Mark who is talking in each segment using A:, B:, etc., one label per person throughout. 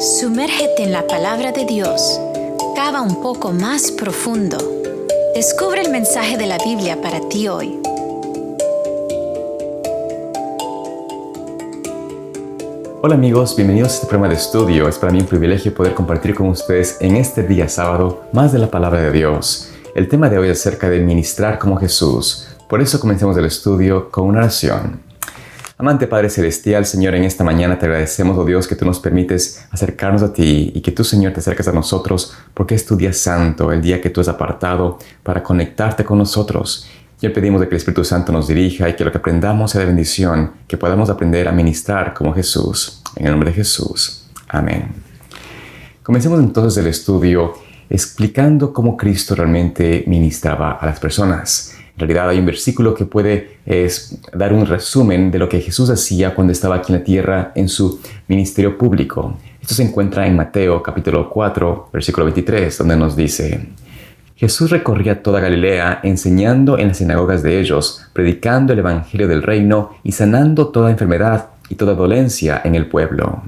A: Sumérgete en la palabra de Dios. Cava un poco más profundo. Descubre el mensaje de la Biblia para ti hoy.
B: Hola amigos, bienvenidos a este programa de estudio. Es para mí un privilegio poder compartir con ustedes en este día sábado más de la palabra de Dios. El tema de hoy es acerca de ministrar como Jesús. Por eso comencemos el estudio con una oración. Amante Padre Celestial, Señor, en esta mañana te agradecemos, oh Dios, que tú nos permites acercarnos a ti y que tú, Señor, te acercas a nosotros porque es tu día santo, el día que tú has apartado para conectarte con nosotros. Y hoy pedimos de que el Espíritu Santo nos dirija y que lo que aprendamos sea de bendición, que podamos aprender a ministrar como Jesús. En el nombre de Jesús. Amén. Comencemos entonces el estudio explicando cómo Cristo realmente ministraba a las personas. En realidad hay un versículo que puede dar un resumen de lo que Jesús hacía cuando estaba aquí en la tierra en su ministerio público. Esto se encuentra en Mateo capítulo 4, versículo 23, donde nos dice: Jesús recorría toda Galilea, enseñando en las sinagogas de ellos, predicando el evangelio del reino y sanando toda enfermedad y toda dolencia en el pueblo.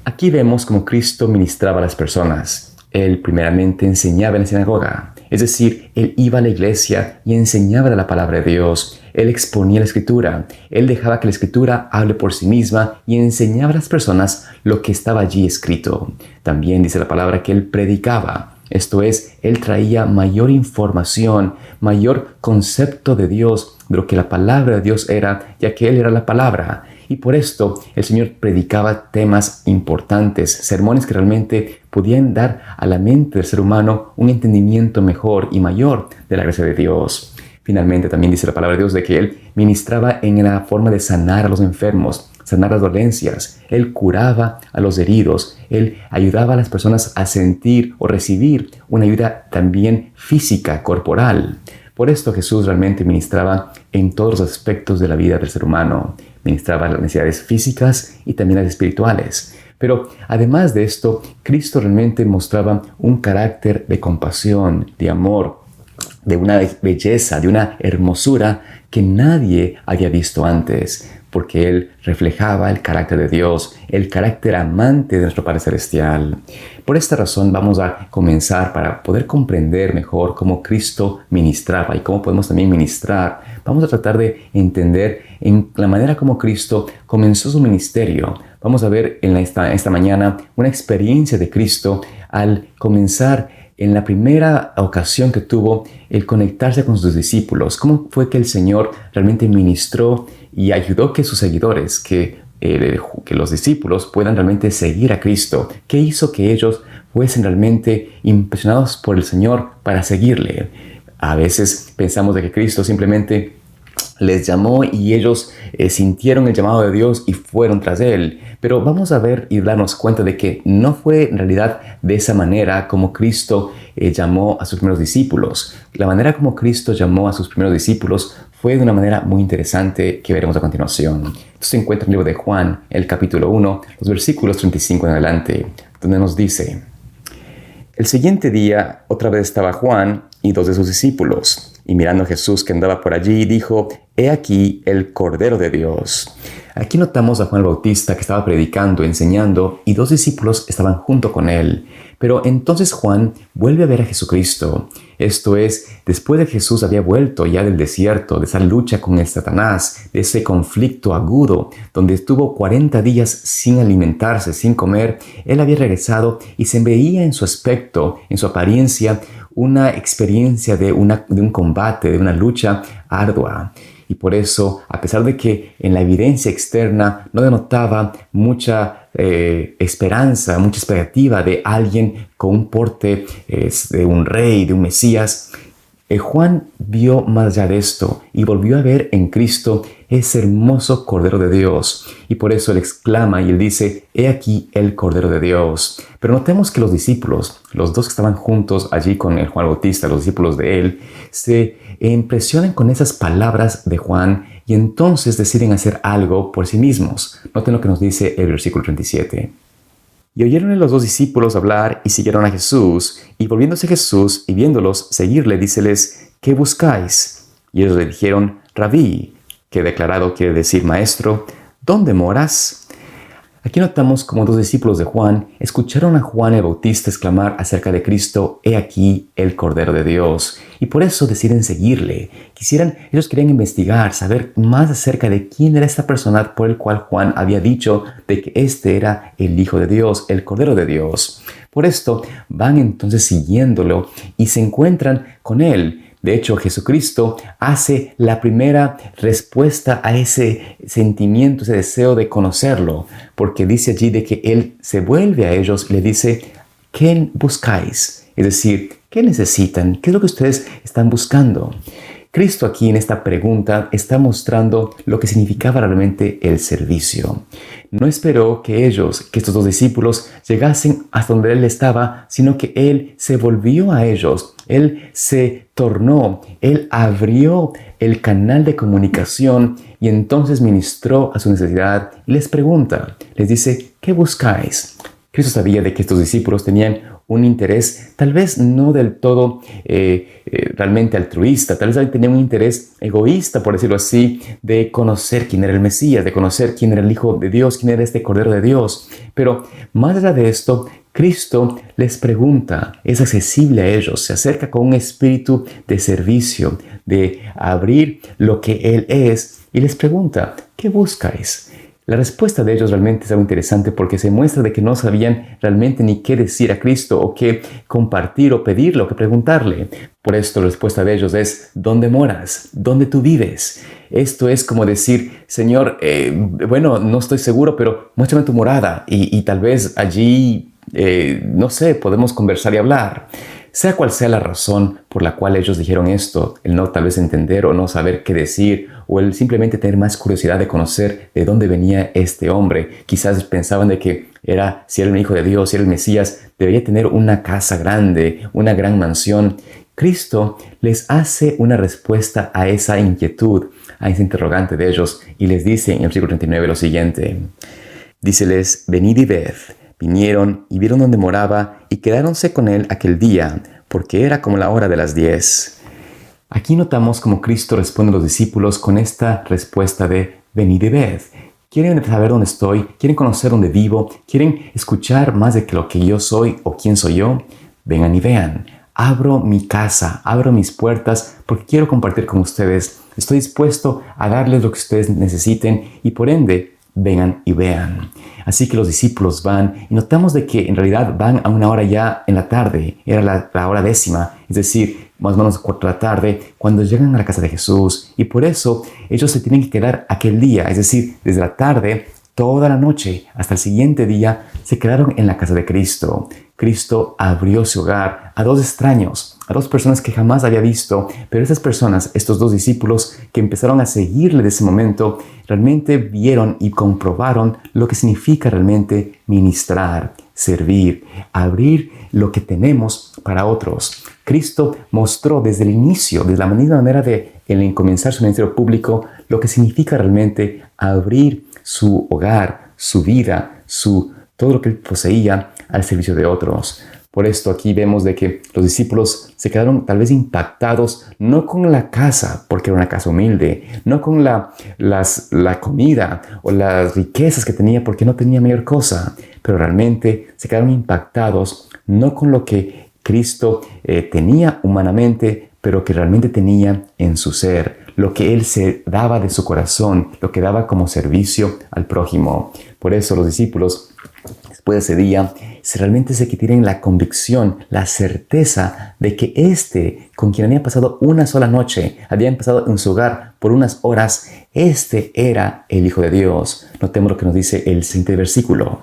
B: Aquí vemos cómo Cristo ministraba a las personas. Él primeramente enseñaba en la sinagoga. Es decir, Él iba a la iglesia y enseñaba la palabra de Dios. Él exponía la Escritura. Él dejaba que la Escritura hable por sí misma y enseñaba a las personas lo que estaba allí escrito. También dice la palabra que Él predicaba. Esto es, Él traía mayor información, mayor concepto de Dios, de lo que la palabra de Dios era, ya que Él era la palabra. Y por esto el Señor predicaba temas importantes, sermones que realmente podían dar a la mente del ser humano un entendimiento mejor y mayor de la gracia de Dios. Finalmente también dice la palabra de Dios de que Él ministraba en la forma de sanar a los enfermos, sanar las dolencias. Él curaba a los heridos. Él ayudaba a las personas a sentir o recibir una ayuda también física, corporal. Por esto Jesús realmente ministraba en todos los aspectos de la vida del ser humano. Ministraba las necesidades físicas y también las espirituales. Pero además de esto, Cristo realmente mostraba un carácter de compasión, de amor, de una belleza, de una hermosura que nadie había visto antes, porque Él reflejaba el carácter de Dios, el carácter amante de nuestro Padre Celestial. Por esta razón vamos a comenzar para poder comprender mejor cómo Cristo ministraba y cómo podemos también ministrar. Vamos a tratar de entender en la manera como Cristo comenzó su ministerio. Vamos a ver en esta mañana una experiencia de Cristo al comenzar en la primera ocasión que tuvo el conectarse con sus discípulos. ¿Cómo fue que el Señor realmente ministró y ayudó que sus seguidores, que los discípulos puedan realmente seguir a Cristo? ¿Qué hizo que ellos fuesen realmente impresionados por el Señor para seguirle? A veces pensamos de que Cristo simplemente les llamó y ellos sintieron el llamado de Dios y fueron tras Él. Pero vamos a ver y darnos cuenta de que no fue en realidad de esa manera como Cristo llamó a sus primeros discípulos. La manera como Cristo llamó a sus primeros discípulos fue de una manera muy interesante que veremos a continuación. Esto se encuentra en el libro de Juan, el capítulo 1, los versículos 35 en adelante, donde nos dice: El siguiente día otra vez estaba Juan y dos de sus discípulos. Y mirando a Jesús que andaba por allí, dijo: He aquí el Cordero de Dios. Aquí notamos a Juan el Bautista que estaba predicando, enseñando, y dos discípulos estaban junto con él. Pero entonces Juan vuelve a ver a Jesucristo. Esto es, después de que Jesús había vuelto ya del desierto, de esa lucha con el Satanás, de ese conflicto agudo, donde estuvo 40 días sin alimentarse, sin comer. Él había regresado y se veía en su aspecto, en su apariencia, una experiencia de un combate, de una lucha ardua. Y por eso, a pesar de que en la evidencia externa no denotaba mucha esperanza, mucha expectativa de alguien con un porte de un rey, de un Mesías, Juan vio más allá de esto y volvió a ver en Cristo ese hermoso Cordero de Dios. Y por eso él exclama y él dice: He aquí el Cordero de Dios. Pero notemos que los discípulos, los dos que estaban juntos allí con el Juan Bautista, los discípulos de él, se impresionan con esas palabras de Juan y entonces deciden hacer algo por sí mismos. Noten lo que nos dice el versículo 37. Y oyeron a los dos discípulos hablar y siguieron a Jesús. Y volviéndose Jesús y viéndolos seguirle, díceles: ¿Qué buscáis? Y ellos le dijeron: Rabí, que declarado quiere decir maestro, ¿dónde moras? Aquí notamos como dos discípulos de Juan escucharon a Juan el Bautista exclamar acerca de Cristo: «He aquí el Cordero de Dios», y por eso deciden seguirle. Ellos querían investigar, saber más acerca de quién era esta persona por el cual Juan había dicho de que este era el Hijo de Dios, el Cordero de Dios. Por esto van entonces siguiéndolo y se encuentran con él. De hecho, Jesucristo hace la primera respuesta a ese sentimiento, ese deseo de conocerlo, porque dice allí de que Él se vuelve a ellos y le dice: ¿qué buscáis? Es decir, ¿qué necesitan? ¿Qué es lo que ustedes están buscando? Cristo aquí en esta pregunta está mostrando lo que significaba realmente el servicio. No esperó que estos dos discípulos, llegasen hasta donde Él estaba, sino que Él se volvió a ellos. Él se tornó, Él abrió el canal de comunicación y entonces ministró a su necesidad y les pregunta, les dice: ¿qué buscáis? Cristo sabía de que estos discípulos tenían un interés tal vez no del todo realmente altruista, tal vez tenía un interés egoísta, por decirlo así, de conocer quién era el Mesías, de conocer quién era el Hijo de Dios, quién era este Cordero de Dios. Pero más allá de esto, Cristo les pregunta, es accesible a ellos, se acerca con un espíritu de servicio, de abrir lo que Él es y les pregunta: ¿qué buscáis? La respuesta de ellos realmente es algo interesante porque se muestra de que no sabían realmente ni qué decir a Cristo o qué compartir o pedirle o qué preguntarle. Por esto la respuesta de ellos es: ¿dónde moras? ¿Dónde tú vives? Esto es como decir: Señor, no estoy seguro, pero muéstrame tu morada y tal vez allí, no sé, podemos conversar y hablar. Sea cual sea la razón por la cual ellos dijeron esto, el no tal vez entender o no saber qué decir, o el simplemente tener más curiosidad de conocer de dónde venía este hombre. Quizás pensaban de que si era el Hijo de Dios, si era el Mesías, debería tener una casa grande, una gran mansión. Cristo les hace una respuesta a esa inquietud, a ese interrogante de ellos, y les dice en el versículo 39 lo siguiente. Díceles: venid y ved. Vinieron y vieron dónde moraba y quedáronse con él aquel día, porque era como la hora de las 10. Aquí notamos cómo Cristo responde a los discípulos con esta respuesta de: venid y ved. ¿Quieren saber dónde estoy? ¿Quieren conocer dónde vivo? ¿Quieren escuchar más de lo que yo soy o quién soy yo? Vengan y vean. Abro mi casa, abro mis puertas porque quiero compartir con ustedes. Estoy dispuesto a darles lo que ustedes necesiten y por ende, vengan y vean. Así que los discípulos van y notamos de que en realidad van a una hora ya en la tarde. Era la hora 10, es decir, más o menos 4 de la tarde, cuando llegan a la casa de Jesús. Y por eso ellos se tienen que quedar aquel día, es decir, desde la tarde, toda la noche, hasta el siguiente día, se quedaron en la casa de Cristo. Cristo abrió su hogar a 2 extraños, a 2 personas que jamás había visto, pero esas personas, estos 2 discípulos que empezaron a seguirle de ese momento, realmente vieron y comprobaron lo que significa realmente ministrar, servir, abrir lo que tenemos para otros. Cristo mostró desde el inicio, desde la misma manera de comenzar su ministerio público, lo que significa realmente abrir su hogar, su vida, todo lo que él poseía al servicio de otros. Por esto aquí vemos de que los discípulos se quedaron tal vez impactados, no con la casa, porque era una casa humilde, no con la comida o las riquezas que tenía, porque no tenía mayor cosa, pero realmente se quedaron impactados no con lo que Cristo tenía humanamente, pero que realmente tenía en su ser, lo que Él se daba de su corazón, lo que daba como servicio al prójimo. Por eso los discípulos, después de ese día, realmente se tienen la convicción, la certeza de que con quien había pasado una sola noche, habían pasado en su hogar por unas horas, era el Hijo de Dios. Notemos lo que nos dice el siguiente versículo.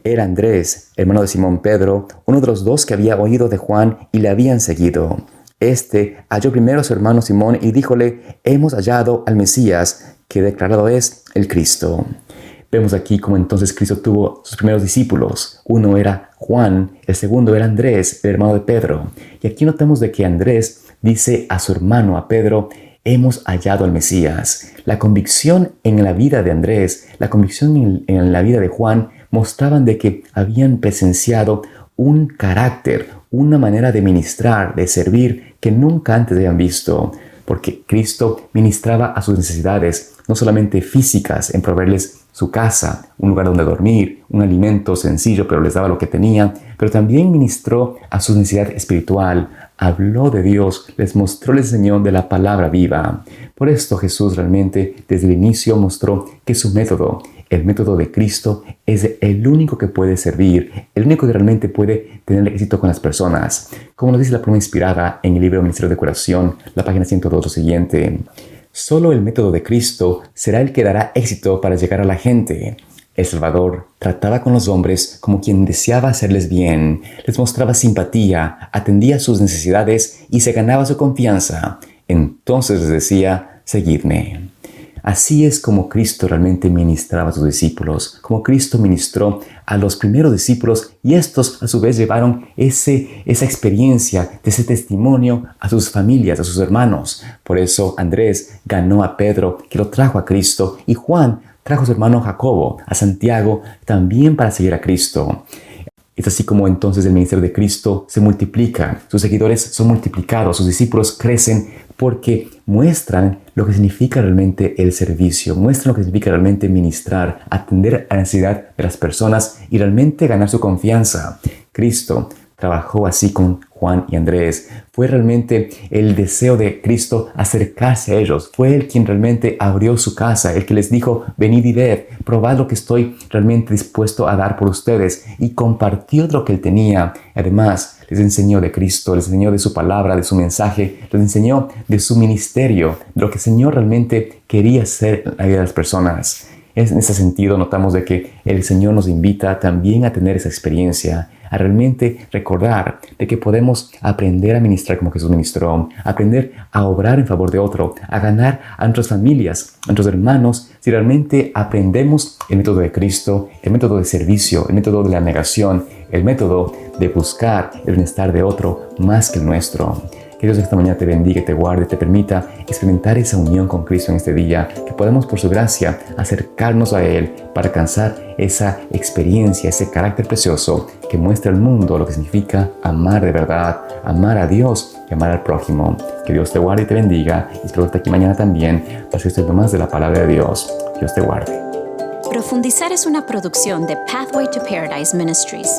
B: Era Andrés, hermano de Simón Pedro, uno de los 2 que había oído de Juan y le habían seguido. Halló primero a su hermano Simón y díjole: hemos hallado al Mesías, que declarado es el Cristo. Vemos aquí cómo entonces Cristo tuvo sus primeros discípulos. Uno era Juan, el segundo era Andrés, el hermano de Pedro. Y aquí notamos de que Andrés dice a su hermano, a Pedro: hemos hallado al Mesías. La convicción en la vida de Andrés, la convicción en la vida de Juan, mostraban de que habían presenciado un carácter, una manera de ministrar, de servir, que nunca antes habían visto. Porque Cristo ministraba a sus necesidades, no solamente físicas, en proveerles su casa, un lugar donde dormir, un alimento sencillo, pero les daba lo que tenía, pero también ministró a su necesidad espiritual, habló de Dios, les mostró, les enseñó de la palabra viva. Por esto Jesús realmente desde el inicio mostró que su método, el método de Cristo, es el único que puede servir, el único que realmente puede tener éxito con las personas. Como nos dice la pluma inspirada en el libro Ministerio de Curación, la página 102, lo siguiente: solo el método de Cristo será el que dará éxito para llegar a la gente. El Salvador trataba con los hombres como quien deseaba hacerles bien, les mostraba simpatía, atendía sus necesidades y se ganaba su confianza. Entonces les decía: seguidme. Así es como Cristo realmente ministraba a sus discípulos, como Cristo ministró a los primeros discípulos, y estos a su vez llevaron esa experiencia, ese testimonio a sus familias, a sus hermanos. Por eso Andrés ganó a Pedro, que lo trajo a Cristo, y Juan trajo a su hermano Jacobo, a Santiago, también para seguir a Cristo. Es así como entonces el ministerio de Cristo se multiplica, sus seguidores son multiplicados, sus discípulos crecen porque muestran lo que significa realmente el servicio, muestran lo que significa realmente ministrar, atender a la necesidad de las personas y realmente ganar su confianza. Cristo trabajó así con Juan y Andrés. Fue realmente el deseo de Cristo acercarse a ellos. Fue Él quien realmente abrió su casa, el que les dijo: venid y ved, probad lo que estoy realmente dispuesto a dar por ustedes. Y compartió lo que Él tenía. Además, les enseñó de Cristo, les enseñó de su palabra, de su mensaje, les enseñó de su ministerio, de lo que el Señor realmente quería hacer en la vida de las personas. En ese sentido, notamos de que el Señor nos invita también a tener esa experiencia, a realmente recordar de que podemos aprender a ministrar como Jesús ministró, aprender a obrar en favor de otro, a ganar a nuestras familias, a nuestros hermanos, si realmente aprendemos el método de Cristo, el método de servicio, el método de la negación, el método de buscar el bienestar de otro más que el nuestro. Que Dios esta mañana te bendiga, te guarde, te permita experimentar esa unión con Cristo en este día, que podamos por su gracia acercarnos a Él para alcanzar esa experiencia, ese carácter precioso que muestra al mundo lo que significa amar de verdad, amar a Dios y amar al prójimo. Que Dios te guarde y te bendiga, y espero verte aquí mañana también para seguir estudiando más de la palabra de Dios. Dios te guarde.
A: Profundizar es una producción de Pathway to Paradise Ministries.